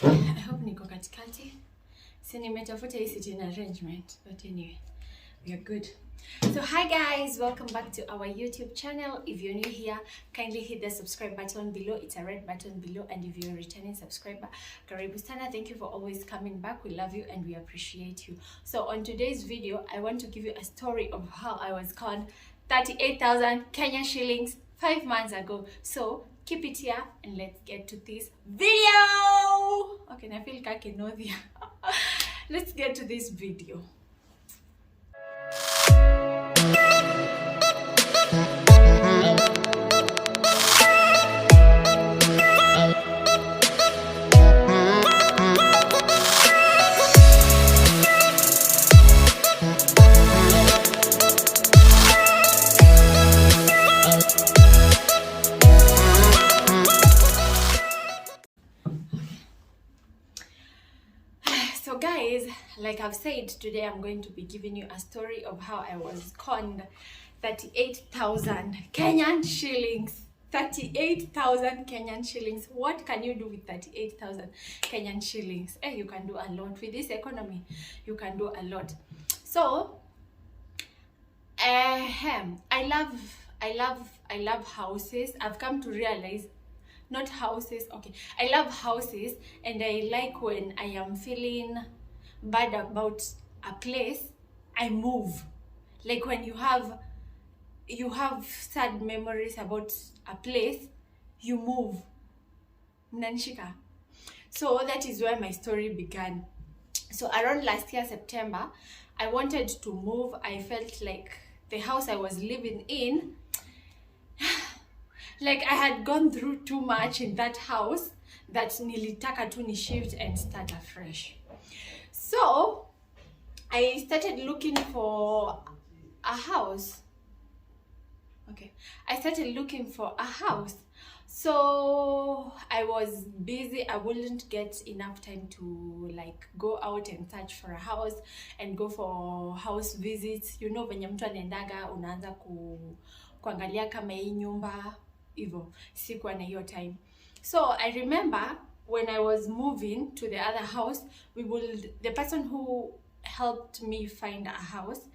I hope niko katikati. Si nimetafuta hii sitting arrangement, but anyway, we are good. So hi guys, welcome back to our YouTube channel. If you're new here, kindly hit the subscribe button below. It's a red button below, and if you're a returning subscriber, karibu sana. Thank you for always coming back. We love you and we appreciate you. So on today's video, I want to give you a story of how I was conned 38,000 Kenyan shillings 5 months ago. So keep it here and let's get to this video. Okay, I feel kakinodhia. Let's get to this video. So guys, like I've said, today I'm going to be giving you a story of how I was conned 38,000 Kenyan shillings. 38,000 Kenyan shillings. What can you do with 38,000 Kenyan shillings? You can do a lot with this economy. You can do a lot. So I love houses. I've come to realize, not houses, okay, I love houses, and I like when I am feeling bad about a place, I move. Like when you have sad memories about a place, you move. Mnanishika. So that is where my story began. So around last year September, I wanted to move. I felt like the house I was living in, like I had gone through too much in that house that nilitaka tu ni shift and start afresh. So I started looking for a house. Okay, I started looking for a house. So I was busy. I wouldn't get enough time to like go out and search for a house and go for house visits. You know, venye mtu anaendaga unaanza kuangalia kama hii nyumba hivyo. Sikuwa na hiyo time. So I remember when I was moving to the other house, the person who helped me find a house,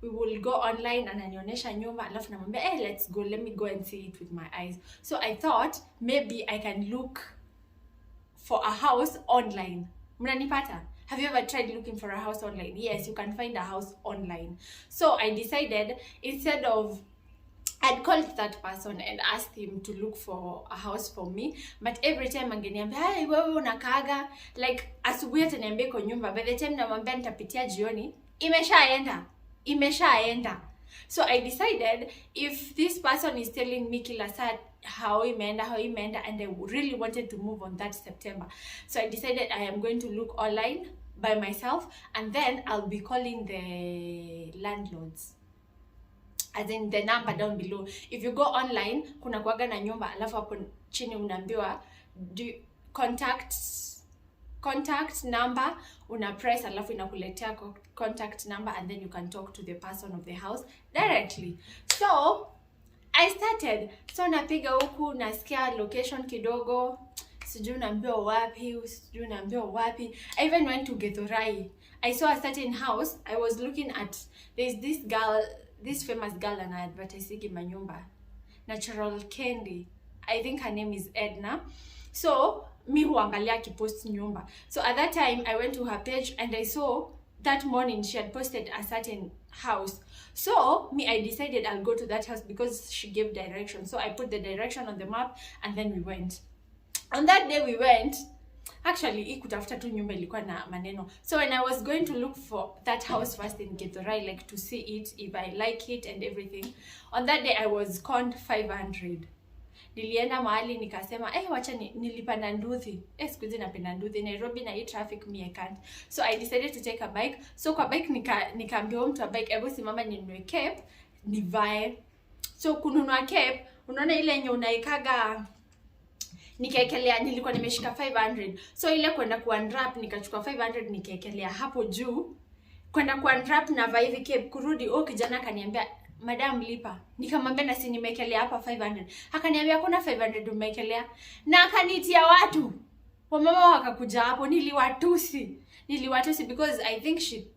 we will go online and ananionyesha nyumba, alafu namwambia let's go, let me go and see it with my eyes. So I thought maybe I can look for a house online. Mnanipata? Have you ever tried looking for a house online? Yes, you can find a house online. So I decided, instead of, I'd called that person and asked him to look for a house for me, but every time angeniambia, "Hey, wewe unakaaga?" Like asubuhi ataniambia kwa nyumba, by the time namwambia nitapitia jioni, imeshaenda. So I decided, if this person is telling me kila saa how imeenda, and I really wanted to move on that September. So I decided I am going to look online by myself, and then I'll be calling the landlords. As in the number down below. If you go online, kuna kuaga na nyumba, alafu hapo chini unaambiwa contact number, una press, alafu inakuletea contact number, and then you can talk to the person of the house directly. So I started. So napiga huku, nasikia location kidogo, sijui naambiwa wapi. I even went to Githurai. I saw a certain house. I was looking at, there's this famous girl and advertising manyumba, Natural Candy. I think her name is Edna. So mi huangalia kipost nyumba. So at that time I went to her page and I saw that morning she had posted a certain house. So I decided I'll go to that house because she gave direction. So I put the direction on the map and then we went. On that day we went. Actually, kutafuta tu nyumba ilikuwa na maneno. So when I was going to look for that house first in Githurai, like to see it, if I like it and everything, on that day I was conned 500. Nilienda mahali nikasema, wacha nilipanda nduthi. Siku hizi napenda nduthi. Nairobi na hii traffic I can't. So I decided to take a bike. So kwa bike nikaambia mtu wa bike, hebu simama ninunue cape, nivae. So kununua cape, unaona ile yenye unaikaga, nikaekelea, nilikuwa nimeshika 500. So ile kwenda kuunwrap nikachukua 500 nikaekelea hapo juu. Kwenda kuunwrap na vaa hivi cape, kurudi kijana kaniambia, "Madam lipa." Nikamwambia na si nimeekelea hapa 500. Akaniambia kuna 500 umeekelea. Na akanitia watu. Wamama wakakuja hapo, niliwatusi because I think he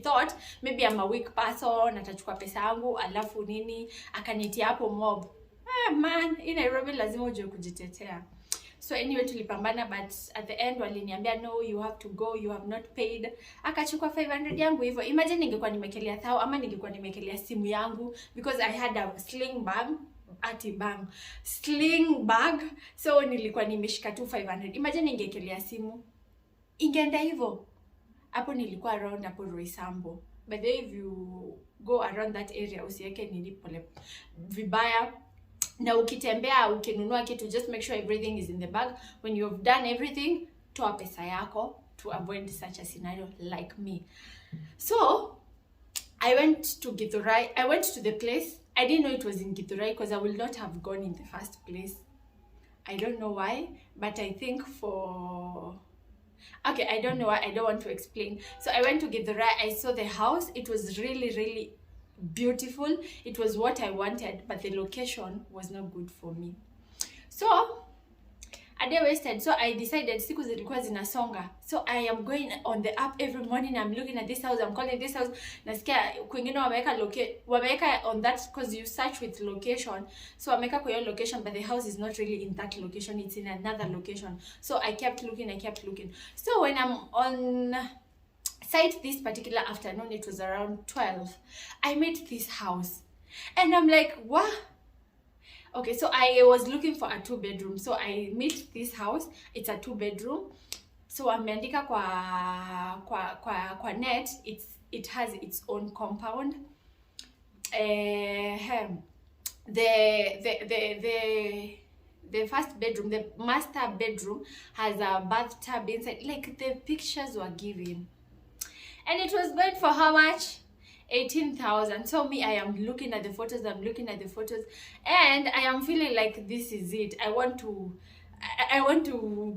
thought maybe I'm a weak person, atachukua pesa yangu alafu nini akanitia hapo mob. Man, in Nairobi lazima ujue kujitetea. So anyway, tulipambana, but at the end waliniambia no, you have to go, you have not paid. Akachukua 500 yangu hivyo. Imagine ningekuwa nimekelea thao ama ningekuwa nimekelea simu yangu, because I had a sling bag, so nilikuwa nimeshika tu 500. Imagine ningekelea simu, ingeenda hivyo. Hapo nilikuwa around hapo Roysambu. But if you go around that area, usiweke nilipole vibaya. Na ukitembea ukinunua kitu, just make sure everything is in the bag. When you have done everything, toa pesa yako to avoid such a scenario like me. So I went to Githurai. I went to the place. I didn't know it was in Githurai because I will not have gone in the first place. I don't know why, but I think okay, I don't know why. I don't want to explain. So I went to Githurai. I saw the house. It was really, really beautiful. It was what I wanted, but the location was not good for me. So a day wasted. So I decided siku zilikuwa zinasonga. So I am going on the app every morning. I'm looking at this house. I'm calling this house. Nasikia kwingine wameweka on that, because you search with location. So wameweka kwa hiyo location, but the house is not really in that location. It's in another location. So I kept looking. So when I'm on site this particular afternoon, it was around 12, I met this house. And I'm like, what? Okay, so I was looking for a 2-bedroom. So I met this house. It's a 2-bedroom. So ameandika kwa net, it has its own compound. The first bedroom, the master bedroom, has a bathtub inside. Like, the pictures were given. And it was going for how much? 18,000. So me, I am looking at the photos, and I am feeling like this is it. I want to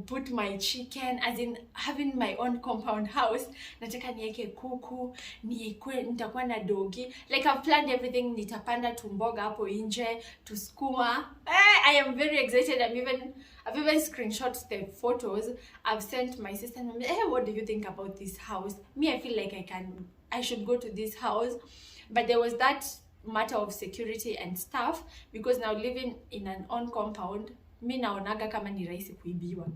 put my chicken, as in having my own compound house. Nataka niweke kuku, nitakuwa na dogi. Like, I've planned everything. Nitapanda tumboga hapo nje, tuskuma. I am very excited. I've even screenshot the photos. I've sent my sister, what do you think about this house? Me, I feel like I should go to this house. But there was that matter of security and stuff, because now living in an own compound, mi naonaga kama ni rahisi kuibiwa,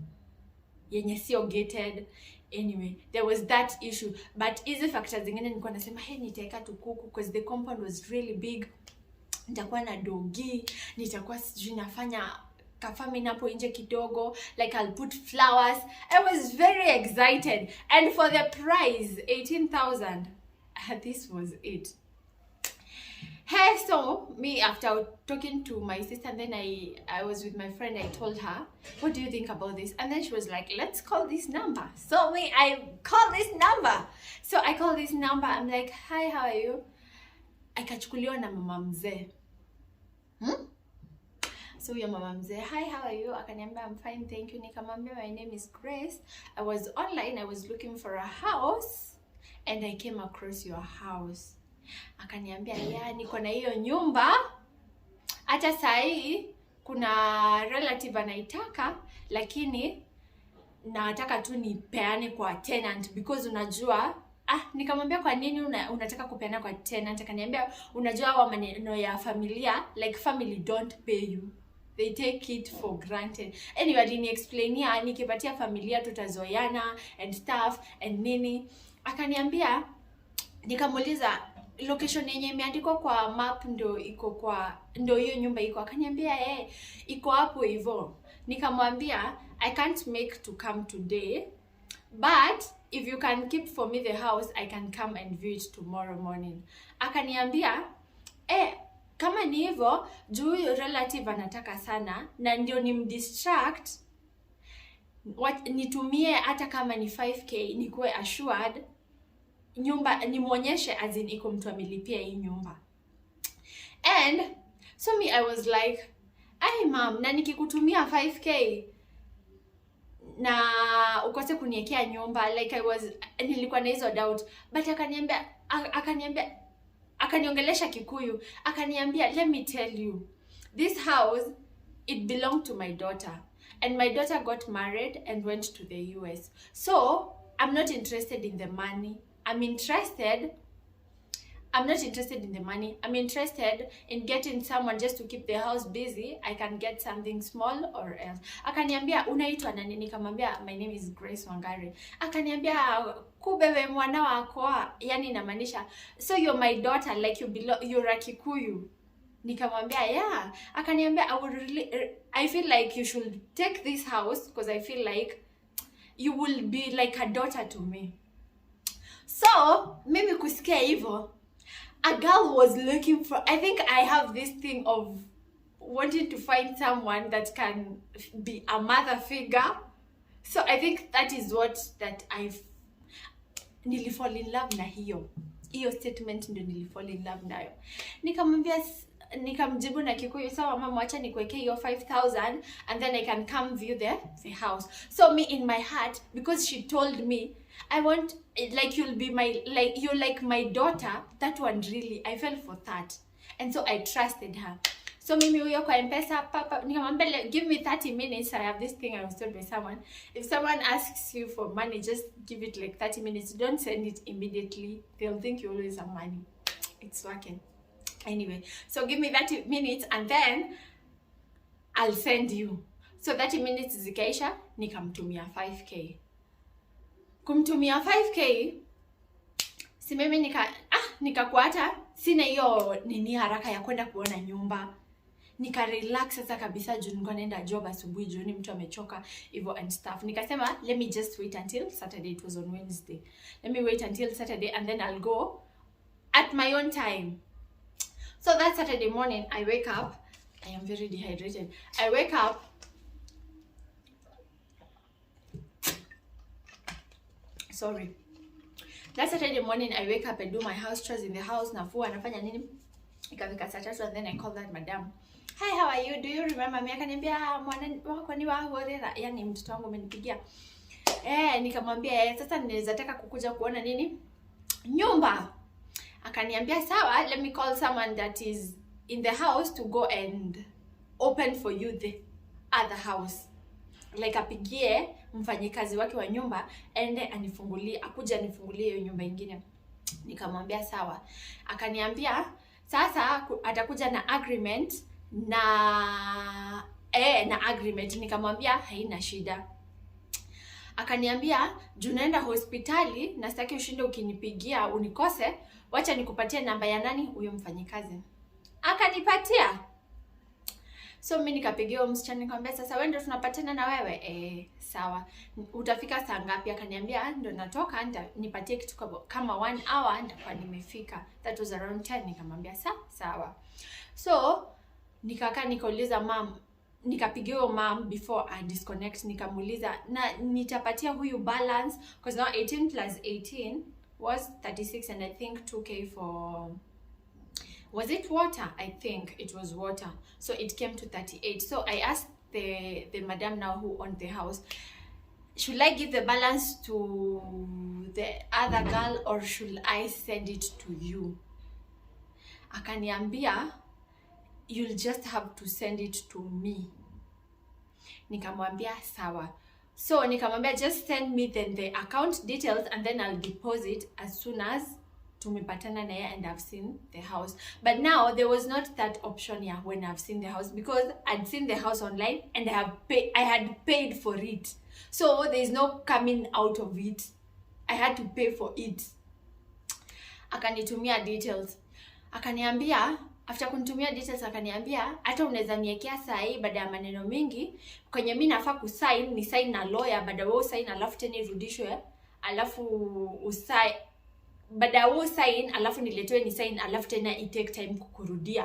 yenye sio gated. Anyway, there was that issue. But hizi factors zingine nilikuwa nasema nitaweka tu kuku, because the compound was really big. Nitakuwa na dogi, nitakuwa sijui nafanya kafami napo nje kidogo, like I'll put flowers. I was very excited, and for the price 18,000, this was it. Hey, so me, after talking to my sister, and then I was with my friend, I told her, what do you think about this? And then she was like, let's call this number. So me, I call this number. So I call this number. I'm like, hi, how are you? Akachukuliwa na mama mzee. So your mama mzee, hi, how are you? Akaniambia, I'm fine, thank you. Nikamwambia, my name is Grace. I was online, I was looking for a house, and I came across your house. Akaniambia, niko na hiyo nyumba. Hata sahi kuna relative anaitaka, lakini nataka tu nipeane kwa tenant, because unajua nikamwambia, kwa nini unataka kupeana kwa tenant? Akaniambia, unajua wa maneno ya familia, like family don't pay you, they take it for granted. Anyway, aliniexplainia nikipatia familia tutazoeana and stuff and nini. Akaniambia, nikamuuliza location yenye imeandikwa kwa map ndo hiyo nyumba iko. Akaniambia iko hapo hivyo. Nikamwambia, I can't make to come today, but if you can keep for me the house, I can come and view it tomorrow morning. Akaniambia, kama ni hivyo, juu relative anataka sana na ndio nimdistract, nitumie hata kama ni 5k, nikuwe assured nyumba, nimuonyeshe as in iko mtu amelipia hii nyumba. And so me, I was like, mom, na nikikutumia 5k na ukose kuniekea nyumba, like nilikuwa na hizo doubt. But akaniongelesha Kikuyu. Akaniambia, let me tell you, this house, it belonged to my daughter, and my daughter got married and went to the US. So I'm not interested in the money. I'm not interested in the money. I'm interested in getting someone just to keep the house busy. I can get something small or else. Akaniambia, unaitwa nani? Nikamwambia, my name is Grace Wangari. Akaniambia, kubewe mwana wako, yani inamaanisha, so you're my daughter, like you're a Kikuyu. Nikamwambia, yeah. Akaniambia, I feel like you should take this house because I feel like you will be like a daughter to me. So, mimi kusikia hivyo, a girl was looking for, I think I have this thing of wanting to find someone that can be a mother figure. So I think that is that nilifall in love na hiyo statement ndio nilifall in love nayo. Nikamjibu na Kikuyu, sawa mama, acha nikuwekee hiyo 5,000 and then I can come view the house. So me in my heart, because she told me, I want, like, you're like my daughter, that one really, I fell for that. And so I trusted her. So mimi huyo kwa M-Pesa, papa, nikamwambia, give me 30 minutes. I have this thing I was told by someone. If someone asks you for money, just give it like 30 minutes. Don't send it immediately. They'll think you always have money. It's working. Anyway, so give me 30 minutes and then I'll send you. So 30 minutes zikaisha, nikamtumia 5K. Kumtumia 5K, si mimi nikakuata, sina hiyo nini haraka ya kwenda kuona nyumba. Nika relax sasa kabisa juu nilikuwa naenda job asubuhi, jioni mtu amechoka hivyo and stuff. Nikasema, let me just wait until Saturday. It was on Wednesday. Let me wait until Saturday and then I'll go at my own time. So that Saturday morning, I wake up. I am very dehydrated. I wake up. Sorry. That Saturday morning, I wake up and do my house chores in the house. Nafua, nafanya nini? Ikafika saa 3 and then I call that madam. Hi, how are you? Do you remember me? Akaniambia, mwana wako ni wa Horera. Yani mtoto wangu amenipigia. Nikamwambia, sasa ninaweza taka kukuja kuona nini? Nyumba. Akaniambia, sawa, let me call someone that is in the house to go and open for you the other house. Like apigie mfanyikazi wake wa nyumba ende akuja anifungulie hiyo nyumba ingine. Nikamwambia sawa. Akaniambia sasa atakuja na agreement na agreement. Nikamwambia haina shida. Akaniambia juu naenda hospitali na sitaki ushinde ukinipigia unikose, wacha nikupatie namba ya nani huyo mfanyikazi. Akanipatia. So mimi nikapigia msichana nikamwambia sasa wewe ndio tunapatana na wewe? Sawa. Utafika saa ngapi? Akaniambia ndio natoka, nipatie kitu kama 1 hour nitakuwa nimefika. That was around 10. Nikamwambia sawa. So nikakaa nikauliza mom, nikapigia mom before I disconnect, nikamuuliza na nitapatia huyu balance because now 18 plus 18 was 36 and I think 2K for, was it water? I think it was water. So it came to 38. So I asked the madam now who owned the house, should I give the balance to the other girl or should I send it to you? Akaniambia, you'll just have to send it to me. Nikamwambia sawa. So nikamwambia just send me then the account details and then I'll deposit as soon as tumepatana na yeye and I've seen the house. But now there was not that option here when I've seen the house because I'd seen the house online and I had paid for it. So there is no coming out of it. I had to pay for it. Akanitumia details. Akaniambia, after kunitumia details akaniambia, hata unaweza niekea sahi baada ya maneno mengi, kwenye mimi nafaa kusign, ni sign na lawyer, baada wewe sign alafu tena irudishwe, alafu usai baada wewe sign alafu niletwe ni sign alafu tena it take time kukurudia.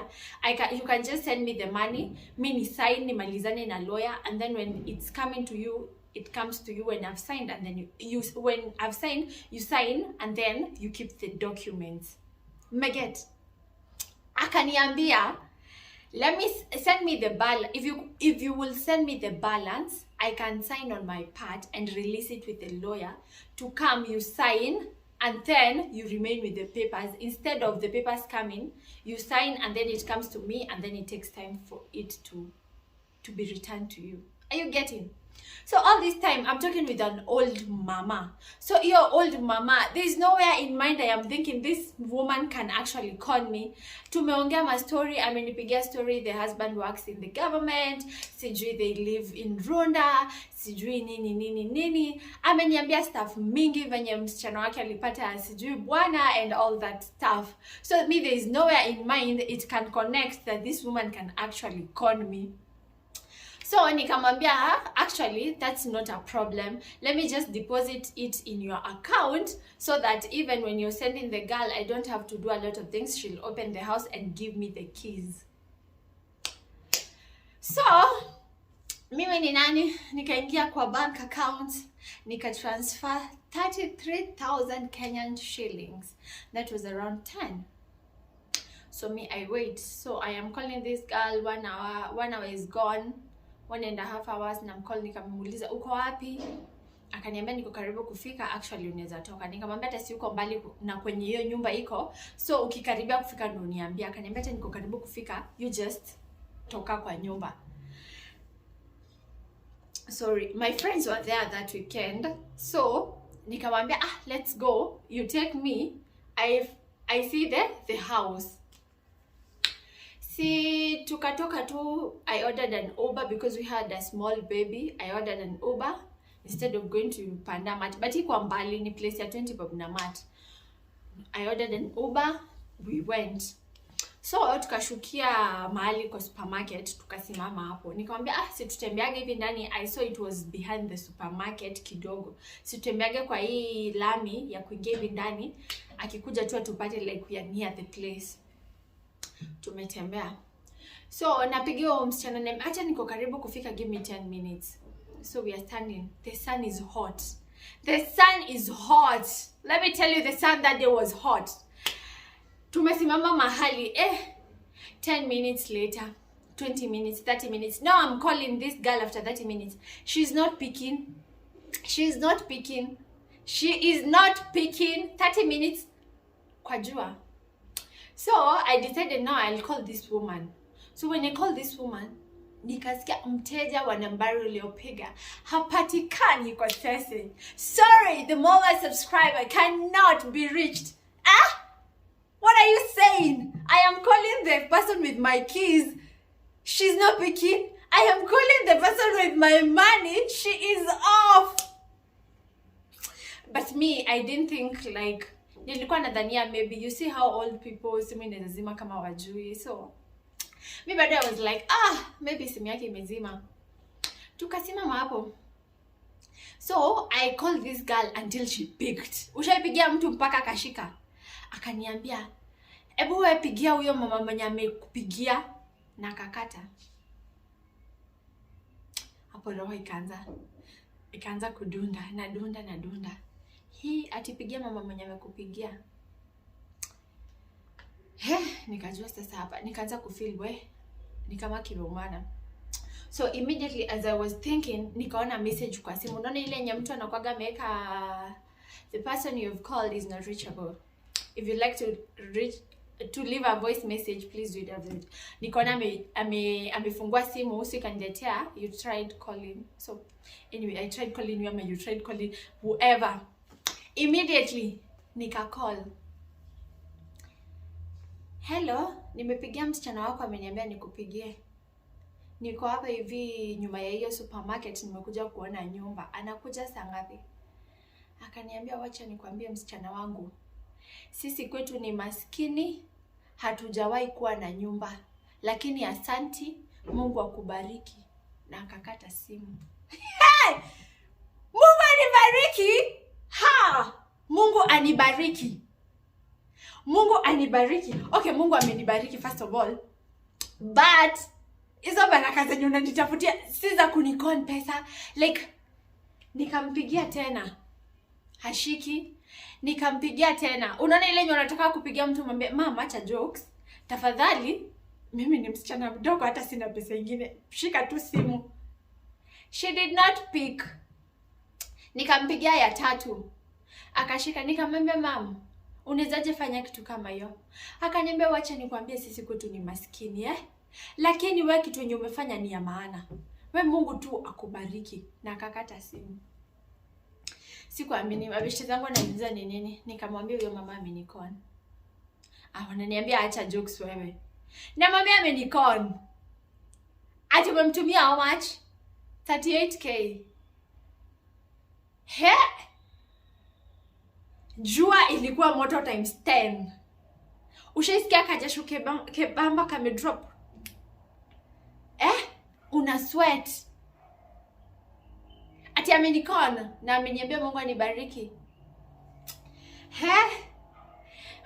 You can just send me the money, mimi ni sign nimalizane na lawyer and then when it's coming to you, it comes to you when I've signed and then when I've signed, you sign and then you keep the documents. Meget. Akaniambia, let me send me the balance. If you will send me the balance, I can sign on my part and release it with the lawyer to come. You sign and then you remain with the papers. Instead of the papers coming, you sign and then it comes to me and then it takes time for it to be returned to you. Are you getting? So all this time, I'm talking with an old mama. So your old mama, there's nowhere in mind I am thinking this woman can actually con me. Tumeongea ma story, amenipigia story, the husband works in the government, sijui they live in Rwanda, sijui nini. Ameniambia stuff mingi venye msichana wake alipata sijui bwana and all that stuff. So me, there is nowhere in mind it can connect that this woman can actually con me. So nikamwambia, actually that's not a problem. Let me just deposit it in your account so that even when you're sending the girl, I don't have to do a lot of things. She'll open the house and give me the keys. So mimi ni nani, nikaingia kwa bank account, nika transfer 33,000 Kenyan shillings. That was around 10. So me, I wait. So I am calling this girl, 1 hour. 1 hour is gone. 1.5 hours na mcall, nikamuuliza uko wapi? Akaniambia niko karibu kufika, actually unaweza toka. Nikamwambia hata si uko mbali na kwenye hiyo nyumba iko, so ukikaribia kufika ndo niambia. Akaniambia hata niko karibu kufika, you just toka kwa nyumba. Sorry, my friends were there that weekend, so nikamwambia let's go, you take me, I see the house. Si tukatoka tu, I ordered an Uber because we had a small baby. I ordered an Uber instead of going to Panda Mart, but iko mbali, ni place ya 20 bob na mat. I ordered an Uber, we went. So tukashukia mahali kwa supermarket, tukasimama hapo. Nikamwambia si tutembeage hivi ndani. I saw it was behind the supermarket kidogo. Si tutembeage kwa hii lami ya kuingia hivi ndani, akikuja tu atupate like we are near the place. Tumetembea. So napigia msichana, acha niko karibu kufika, give me 10 minutes. So we are standing. The sun is hot. The sun is hot. Let me tell you, the sun that day was hot. Tumesimama mahali, 10 minutes later, 20 minutes, 30 minutes. Now I'm calling this girl after 30 minutes. She's not picking. She's not picking. She is not picking. 30 minutes kwa jua. So I decided now I'll call this woman. So when I call this woman, nikasikia mteja wa nambari uliopiga hapatikani kwa sasa. Sorry, the mobile subscriber cannot be reached. What are you saying? I am calling the person with my keys. She's not picking. I am calling the person with my money. She is off. But me, I didn't think like, nilikuwa nadhania maybe, you see how old people simu inazima kama wajui. So me bado I was like, maybe simu yake imezima. Tukasimama hapo. So I called this girl until she picked. Ushaipigia mtu mpaka akashika. Akaniambia, "Ebu wewe pigia huyo mama mwenye amekupigia," na akakata. Hapo roho ikaanza kudunda, na dunda. Hii atipigia mama mwenye amekupigia. Nikajua sasa hapa, nikaanza kufeel ni kama kimeumana. So immediately as I was thinking, nikaona message kwa simu. Unaona ile yenye mtu anakuaga ameweka, "The person you have called is not reachable. If you'd like to leave a voice message, please do it." Nikaona amefungua simu, usi kaniletea, "You tried calling." So anyway, I tried calling you, ama you tried calling whoever. Immediately nika call. "Hello, nimepigia msichana wako, ameniambia nikupigie. Niko hapa hivi nyuma ya hiyo supermarket, nimekuja kuona nyumba. Anakuja saa ngapi?" Akaniambia, "Wacha nikwambie msichana wangu, sisi kwetu ni maskini, hatujawahi kuwa na nyumba. Lakini asanti, Mungu akubariki." Na akakata simu. Mungu anibariki? Mungu anibariki. Mungu anibariki. Okay, Mungu amenibariki first of all. But hizo baraka zenye unanitafutia si za kunikon pesa. Like, nikampigia tena, hashiki. Nikampigia tena. Unaona ile yenye unataka kupigia mtu mwambie, "Mama, acha jokes. Tafadhali, mimi ni msichana mdogo, hata sina pesa nyingine. Shika tu simu." She did not pick. Nikampigia ya 3. Akashika, nikamwambia, "Mama, unawezaje fanya kitu kama hiyo?" Akaniambia, "Wacha nikwambie, sisi kwetu ni maskini, lakini wewe kitu yenye umefanya ni ya maana. We Mungu tu akubariki. Na akakata simu. Sikuamini, mabeshte zangu wananiuliza ni nini? Nikamwambia huyo mama amenicon. Wananiambia acha jokes wewe. Na mama amenicon. Ati umemtumia how much? 38k. He? Jua ilikuwa moto times 10. Ushaisikia kajasho kebamba kame drop? Una sweat. Ati amenicon na ameniambia Mungu anibariki. He?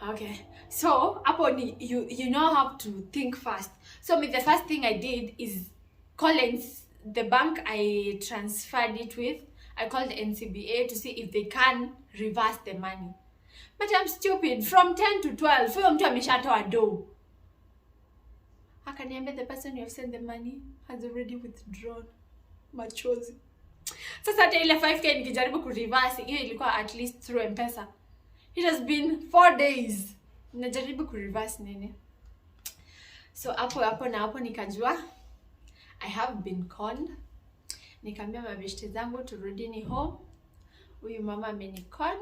Okay. So, hapo ni you know how to think fast. So, the first thing I did is call the bank I transferred it with. I called NCBA to see if they can reverse the money. But I'm stupid. From 10 to 12, huyo mtu ameshatoa do. Akaniambia the person you have sent the money has already withdrawn. Machozi. Sasa hata ile 5k nikijaribu kureverse, hiyo ilikuwa at least through M-Pesa. It has been 4 days. Najaribu kureverse nini. So hapo nikajua I have been conned. Nikaambia mabeshte zangu turudini home. Huyu mama amenicon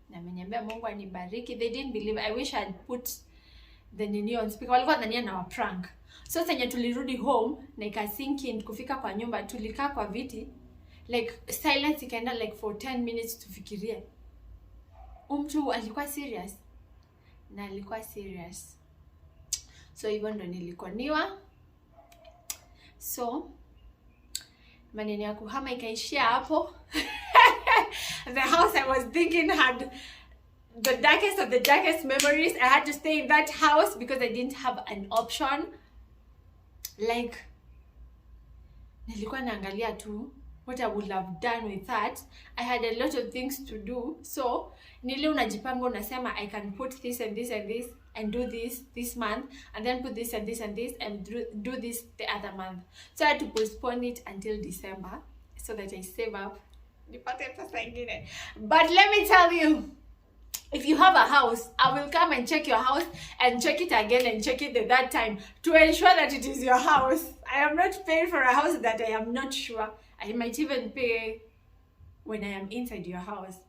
na ameniambia Mungu anibariki. They didn't believe. I wish I had put the nini on speaker. Walikuwa dhania na wa prank. So sasa tulirudi home na ikasink in. Kufika kwa nyumba tulikaa kwa viti like silence ikaenda like for 10 minutes tufikirie. Mtu alikuwa serious. Na alikuwa serious. So hivyo ndo nilikoniwa. So maneno ya kuhama ikaishia hapo. The house I was thinking had the darkest of the darkest memories. I had to stay in that house because I didn't have an option. Like, nilikuwa naangalia tu what I would have done with that. I had a lot of things to do. So, nile unajipanga unasema I can put this and this and this and do this month and then put this and this and this and do this the other month. So I had to postpone it until December so that I save up. But let me tell you, if you have a house, I will come and check your house and check it again and check it the third time to ensure that it is your house. I am not paying for a house that I am not sure. I might even pay when I am inside your house.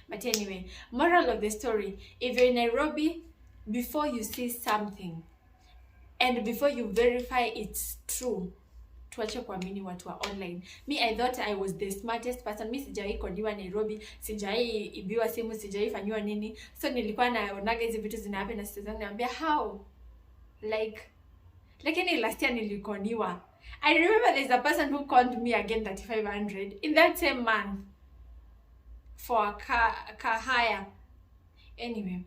But anyway, moral of the story, if you're in Nairobi, before you see something and before you verify it's true, tuache kuamini watu wa online. Me, I thought I was the smartest person. Mi sijai kodiwa Nairobi, sijai ibiwa simu, sijai fanywa nini. So nilikuwa naonaga hizi vitu zinahappen na sister zangu naambia how? Lakini last year nilikoniwa. I remember there's a person who conned me again 3,500 in that same month for a car hire. Anyway,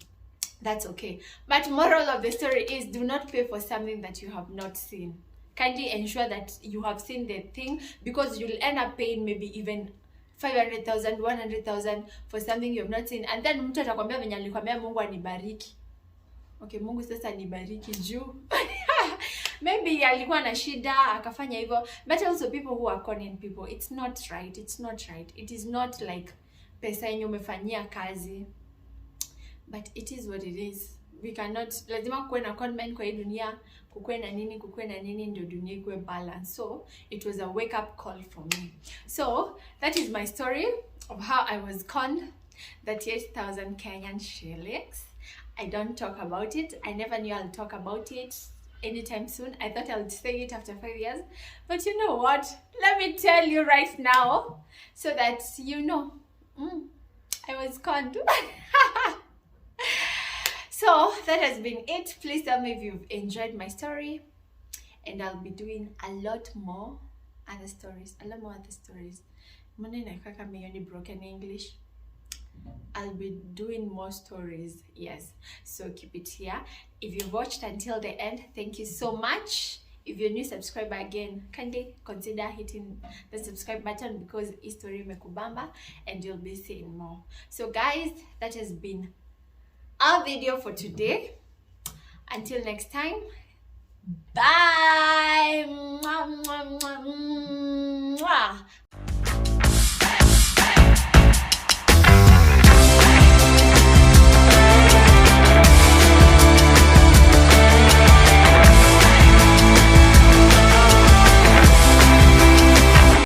that's okay. But moral of the story is do not pay for something that you have not seen. Kindly ensure that you have seen the thing because you'll end up paying maybe even 500,000, 100,000 for something you have not seen. And then mtu atakwambia venye alikwambia Mungu anibariki. Okay, Mungu sasa nibariki juu. Maybe alikuwa na shida akafanya hivyo. But also people who are conning people, it's not right. It's not right. It is not like pesa yenye umefanyia kazi. But it is what it is. We cannot, lazima kuwe na conmen kwa hii dunia, kukuwe na nini ndio dunia ikuwe balance. So it was a wake up call for me. So that is my story of how I was conned 38,000 Kenyan shillings. I don't talk about it. I never knew I'll talk about it anytime soon. I thought I'll say it after 5 years. But you know what? Let me tell you right now so that you know. I was conned. So that has been it. Please tell me if you've enjoyed my story. And I'll be doing a lot more other stories. Naikaka mayoni broken English. I'll be doing more stories. Yes. So keep it here. If you've watched until the end, thank you so much. If you're a new subscriber again, kindly consider hitting the subscribe button because history mekubamba and you'll be seeing more. So guys, that has been our video for today. Until next time, bye.